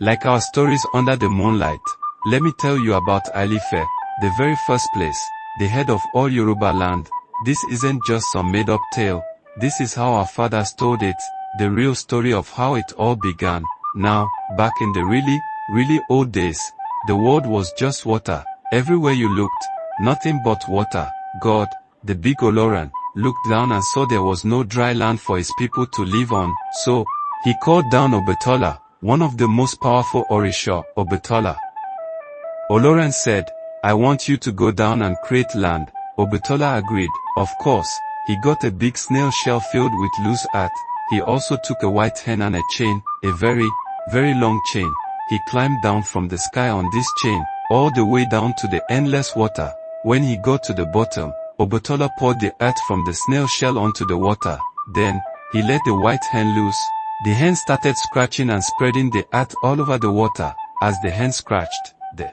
Like our stories under the moonlight, let me tell you about Ile Ife, the very first place, the head of all Yoruba land. This isn't just some made-up tale, this is how our fathers told it, the real story of how it all began. Now, back in the really old days, the world was just water. Everywhere you looked, nothing but water. God, the big Oloran, looked down and saw there was no dry land for his people to live on, so he called down Obatola, one of the most powerful Orisha, Obatola. Oloran said, "I want you to go down and create land." Obatola agreed. Of course, he got a big snail shell filled with loose earth. He also took a white hen and a chain, a very long chain. He climbed down from the sky on this chain, all the way down to the endless water. When he got to the bottom, Obatola poured the earth from the snail shell onto the water. Then, he let the white hen loose. The hen started scratching and spreading the earth all over the water. As the hen scratched, the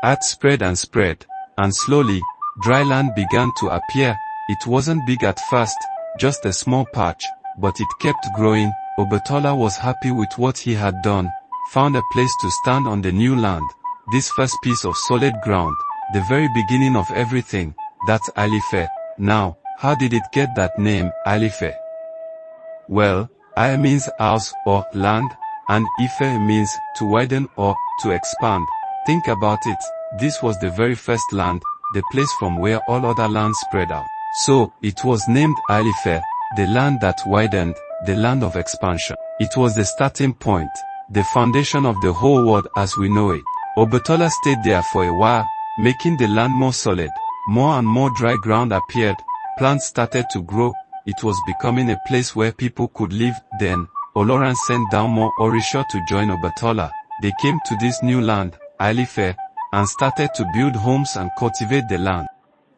earth spread and spread, and slowly, dry land began to appear. It wasn't big at first, just a small patch, but it kept growing. Obatola was happy with what he had done, found a place to stand on the new land. This first piece of solid ground, the very beginning of everything, that's Ile Ife. Now, how did it get that name, Ile Ife? Well, Ile means house or land, and Ife means to widen or to expand. Think about it, this was the very first land, the place from where all other lands spread out. So, it was named Ile Ife, the land that widened, the land of expansion. It was the starting point, the foundation of the whole world as we know it. Obatola stayed there for a while, making the land more solid. More and more dry ground appeared, plants started to grow, it was becoming a place where people could live. Then, Oloran sent down more Orisha to join Obatola. They came to this new land, Ile Ife, and started to build homes and cultivate the land.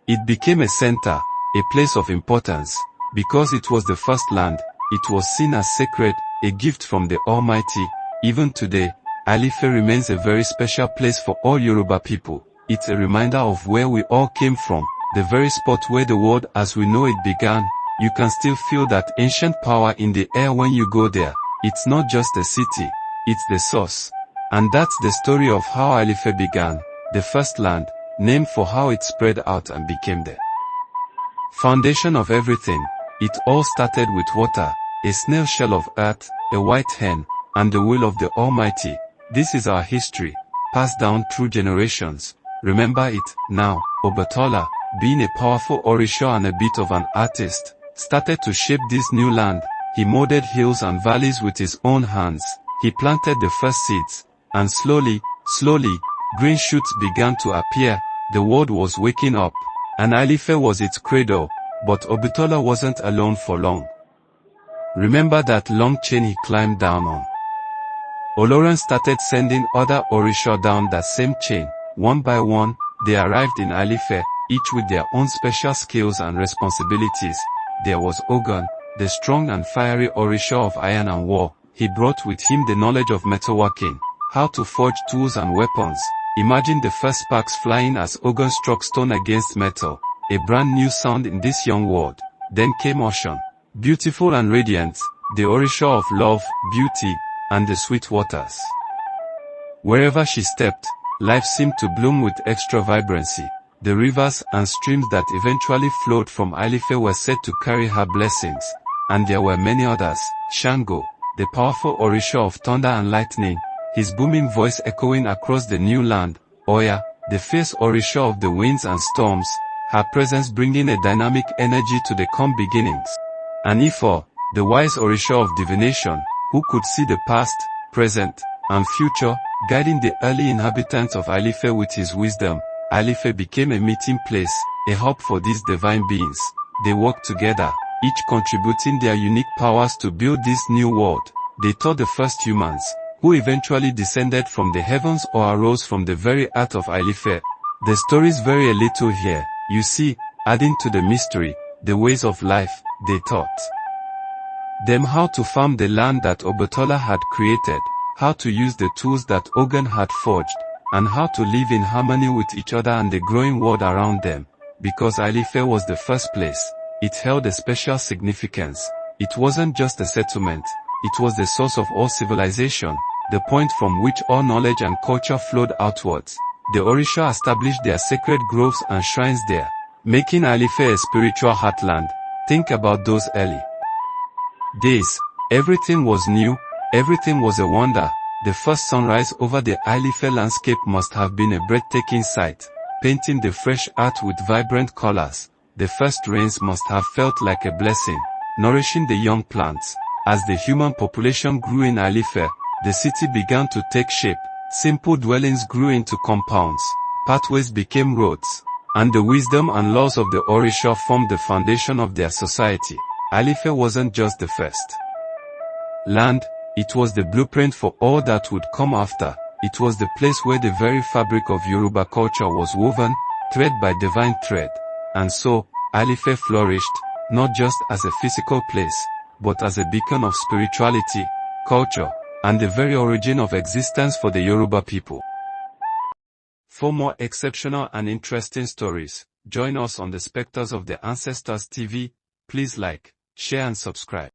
It became a center, a place of importance. Because it was the first land, it was seen as sacred, a gift from the Almighty. Even today, Ile Ife remains a very special place for all Yoruba people. It's a reminder of where we all came from, the very spot where the world as we know it began. You can still feel that ancient power in the air when you go there. It's not just a city, it's the source. And that's the story of how Ile Ife began, the first land, named for how it spread out and became the foundation of everything. It all started with water, a snail shell of earth, a white hen, and the will of the Almighty. This is our history, passed down through generations. Remember it. Now, Obatola, being a powerful Orisha and a bit of an artist, started to shape this new land. He molded hills and valleys with his own hands. He planted the first seeds, and slowly, green shoots began to appear. The world was waking up, and Ile Ife was its cradle. But Obatola wasn't alone for long. Remember that long chain he climbed down on? Oloran started sending other Orisha down that same chain. One by one, they arrived in Ile Ife, each with their own special skills and responsibilities. There was Ogun, the strong and fiery Orisha of iron and war. He brought with him the knowledge of metalworking, how to forge tools and weapons. Imagine the first sparks flying as Ogun struck stone against metal. A brand new sound in this young world. Then came Ocean, beautiful and radiant, the Orisha of love, beauty, and the sweet waters. Wherever she stepped, life seemed to bloom with extra vibrancy. The rivers and streams that eventually flowed from Ile Ife were said to carry her blessings. And there were many others. Shango, the powerful Orisha of thunder and lightning, his booming voice echoing across the new land. Oya, the fierce Orisha of the winds and storms, her presence bringing a dynamic energy to the calm beginnings. And Ifo, the wise Orisha of divination, who could see the past, present, and future, guiding the early inhabitants of Ile Ife with his wisdom. Ile Ife became a meeting place, a hub for these divine beings. They worked together, each contributing their unique powers to build this new world. They taught the first humans, who eventually descended from the heavens or arose from the very earth of Ile Ife. The stories vary a little here. You see, adding to the mystery, the ways of life, they taught them how to farm the land that Obatola had created, how to use the tools that Ogun had forged, and how to live in harmony with each other and the growing world around them. Because Ile Ife was the first place, it held a special significance. It wasn't just a settlement, it was the source of all civilization. the point from which all knowledge and culture flowed outwards. The Orisha established their sacred groves and shrines there, making Ile Ife a spiritual heartland. Think about those early days. Everything was new, everything was a wonder. The first sunrise over the Ile Ife landscape must have been a breathtaking sight, painting the fresh earth with vibrant colors. The first rains must have felt like a blessing, nourishing the young plants. As the human population grew in Ile Ife, the city began to take shape. Simple dwellings grew into compounds, pathways became roads, and the wisdom and laws of the Orisha formed the foundation of their society. Ile Ife wasn't just the first land, it was the blueprint for all that would come after. It was the place where the very fabric of Yoruba culture was woven, thread by divine thread. And so, Ile Ife flourished, not just as a physical place, but as a beacon of spirituality, culture, and the very origin of existence for the Yoruba people. For more exceptional and interesting stories, join us on the Spectres of the Ancestors TV. Please like, share and subscribe.